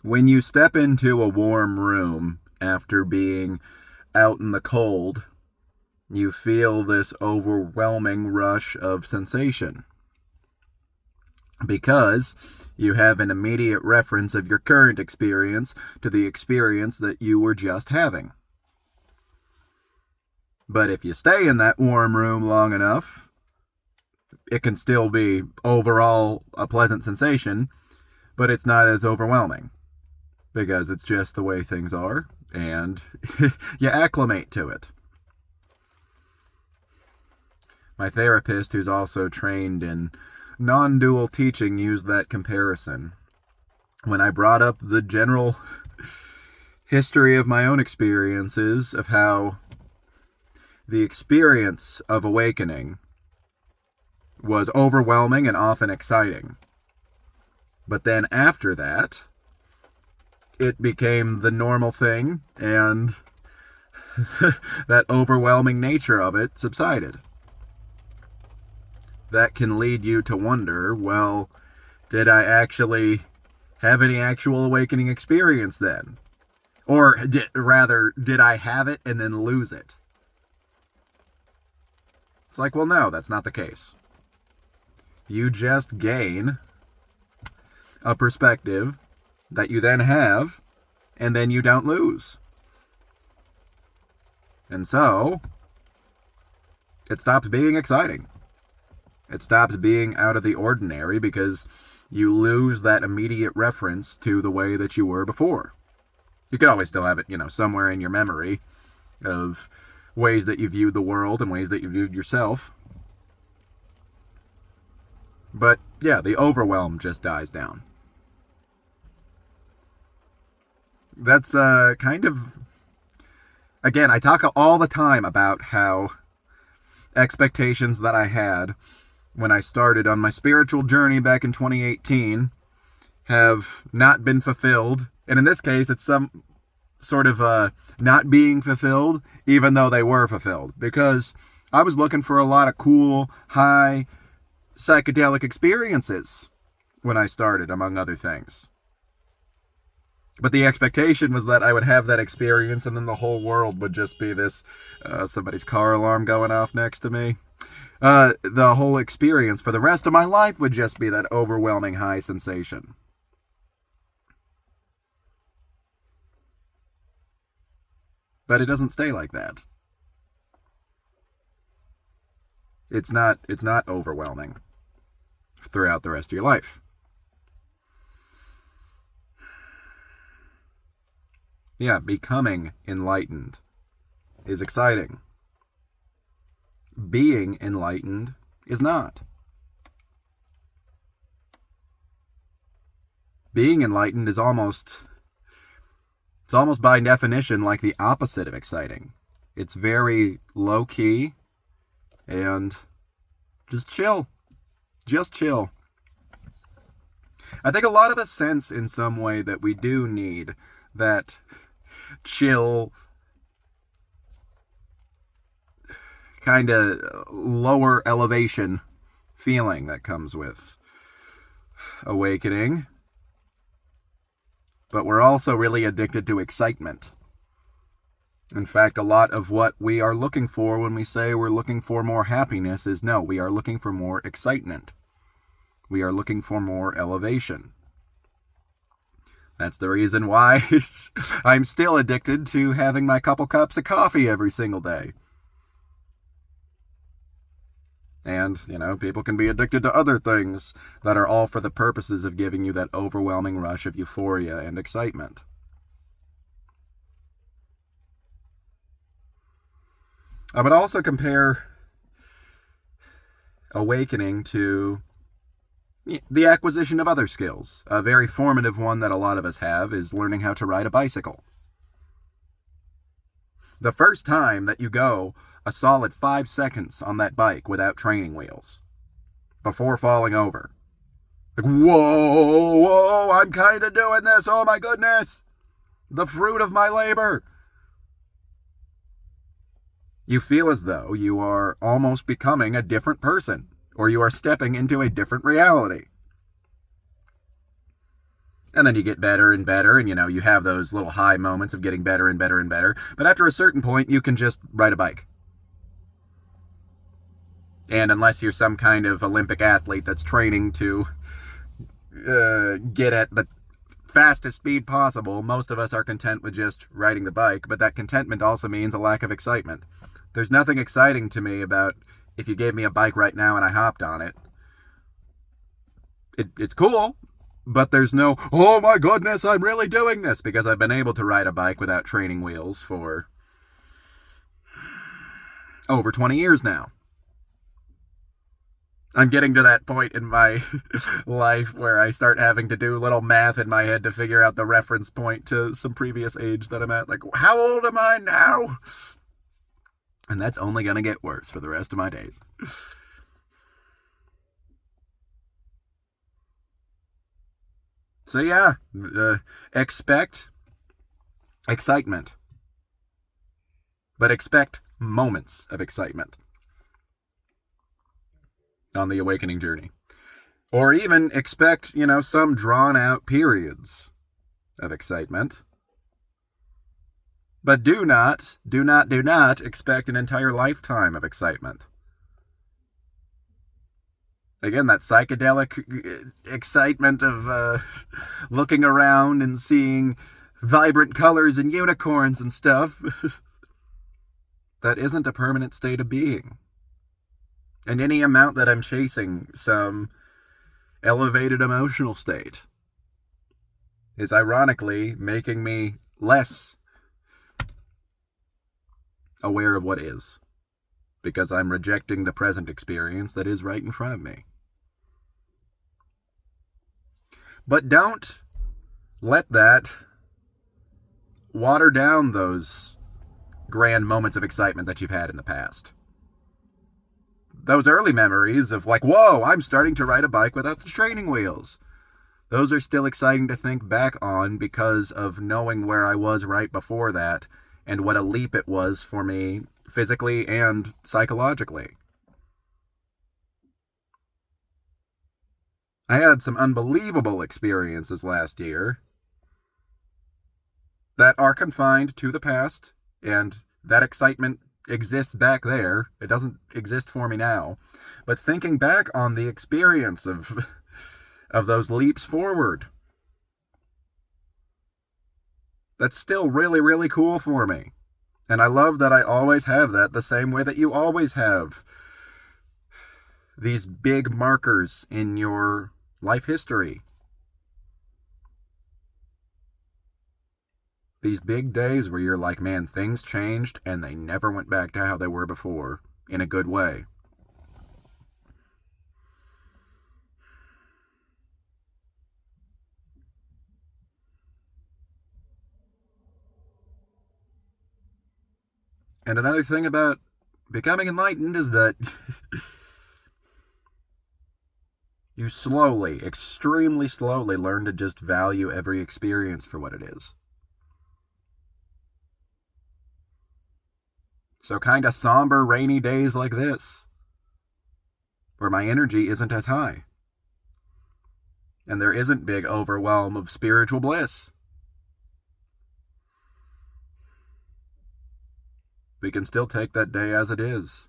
When you step into a warm room after being out in the cold, you feel this overwhelming rush of sensation because you have an immediate reference of your current experience to the experience that you were just having. But if you stay in that warm room long enough, it can still be overall a pleasant sensation, but it's not as overwhelming because it's just the way things are and you acclimate to it. My therapist, who's also trained in non-dual teaching, used that comparison. When I brought up the general history of my own experiences of how the experience of awakening was overwhelming and often exciting. But then after that, it became the normal thing, and that overwhelming nature of it subsided. That can lead you to wonder, well, did I actually have any actual awakening experience then? Or did I have it and then lose it? It's like, well, no, that's not the case. You just gain a perspective that you then have, and then you don't lose. And so, it stops being exciting. It stops being out of the ordinary because you lose that immediate reference to the way that you were before. You could always still have it, somewhere in your memory of ways that you viewed the world and ways that you viewed yourself. But yeah, the overwhelm just dies down. That's kind of, again, I talk all the time about how expectations that I had when I started on my spiritual journey back in 2018 have not been fulfilled. And in this case, it's some sort of not being fulfilled, even though they were fulfilled. Because I was looking for a lot of cool, high psychedelic experiences when I started, among other things. But the expectation was that I would have that experience and then the whole world would just be this, somebody's car alarm going off next to me. The whole experience for the rest of my life would just be that overwhelming high sensation. But it doesn't stay like that. It's not overwhelming throughout the rest of your life. Yeah, becoming enlightened is exciting. Being enlightened is not. Being enlightened is almost by definition like the opposite of exciting. It's very low key and just chill. Just chill. I think a lot of us sense in some way that we do need that chill, kind of lower elevation feeling that comes with awakening. But we're also really addicted to excitement. In fact, a lot of what we are looking for when we say we're looking for more happiness is no, we are looking for more excitement. We are looking for more elevation. That's the reason why I'm still addicted to having my couple cups of coffee every single day. And, people can be addicted to other things that are all for the purposes of giving you that overwhelming rush of euphoria and excitement. I would also compare awakening to the acquisition of other skills. A very formative one that a lot of us have is learning how to ride a bicycle. The first time that you go a solid 5 seconds on that bike without training wheels, before falling over. Like, whoa, I'm kind of doing this, oh my goodness! The fruit of my labor! You feel as though you are almost becoming a different person, or you are stepping into a different reality. And then you get better and better, and you have those little high moments of getting better and better and better. But after a certain point, you can just ride a bike. And unless you're some kind of Olympic athlete that's training to get at the fastest speed possible, most of us are content with just riding the bike. But that contentment also means a lack of excitement. There's nothing exciting to me about if you gave me a bike right now and I hopped on it. It's cool, but there's no, oh my goodness, I'm really doing this, because I've been able to ride a bike without training wheels for over 20 years now. I'm getting to that point in my life where I start having to do little math in my head to figure out the reference point to some previous age that I'm at. Like, how old am I now? And that's only going to get worse for the rest of my days. So yeah, expect excitement. But expect moments of excitement on the awakening journey. Or even expect, some drawn out periods of excitement. But do not expect an entire lifetime of excitement. Again, that psychedelic excitement of looking around and seeing vibrant colors and unicorns and stuff, that isn't a permanent state of being. And any amount that I'm chasing some elevated emotional state is ironically making me less aware of what is, because I'm rejecting the present experience that is right in front of me. But don't let that water down those grand moments of excitement that you've had in the past. Those early memories of like, whoa, I'm starting to ride a bike without the training wheels. Those are still exciting to think back on because of knowing where I was right before that and what a leap it was for me physically and psychologically. I had some unbelievable experiences last year that are confined to the past, and that excitement exists back there. It doesn't exist for me now. But thinking back on the experience of those leaps forward, that's still really, really cool for me. And I love that I always have that, the same way that you always have these big markers in your life history. These big days where you're like, man, things changed and they never went back to how they were before, in a good way. And another thing about becoming enlightened is that you slowly, extremely slowly, learn to just value every experience for what it is. So kind of somber, rainy days like this, where my energy isn't as high, and there isn't big overwhelm of spiritual bliss. We can still take that day as it is.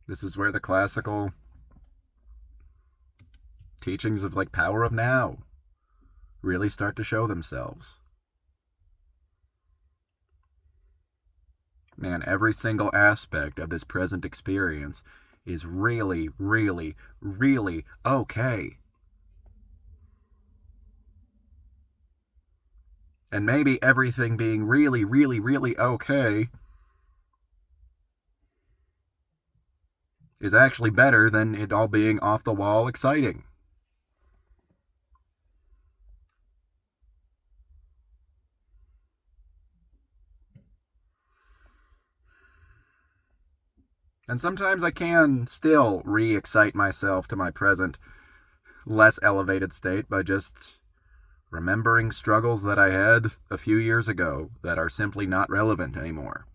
This is where the classical teachings of like power of now really start to show themselves. Man, every single aspect of this present experience is really, really, really okay. And maybe everything being really, really, really okay is actually better than it all being off the wall exciting. And sometimes I can still re-excite myself to my present, less elevated state by just remembering struggles that I had a few years ago that are simply not relevant anymore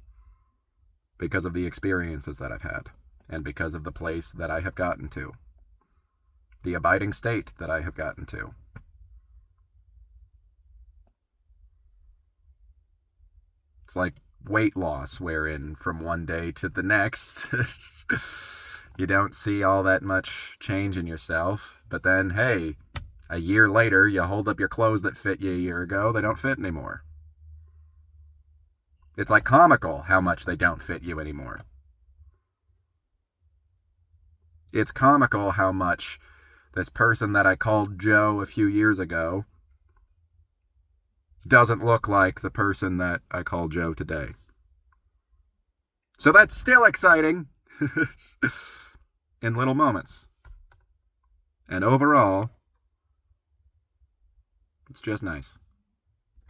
because of the experiences that I've had and because of the place that I have gotten to, the abiding state that I have gotten to. It's like weight loss, wherein from one day to the next, you don't see all that much change in yourself. But then, hey, a year later, you hold up your clothes that fit you a year ago, they don't fit anymore. It's like comical how much they don't fit you anymore. It's comical how much this person that I called Joe a few years ago doesn't look like the person that I call Joe today. So that's still exciting in little moments. And overall, it's just nice.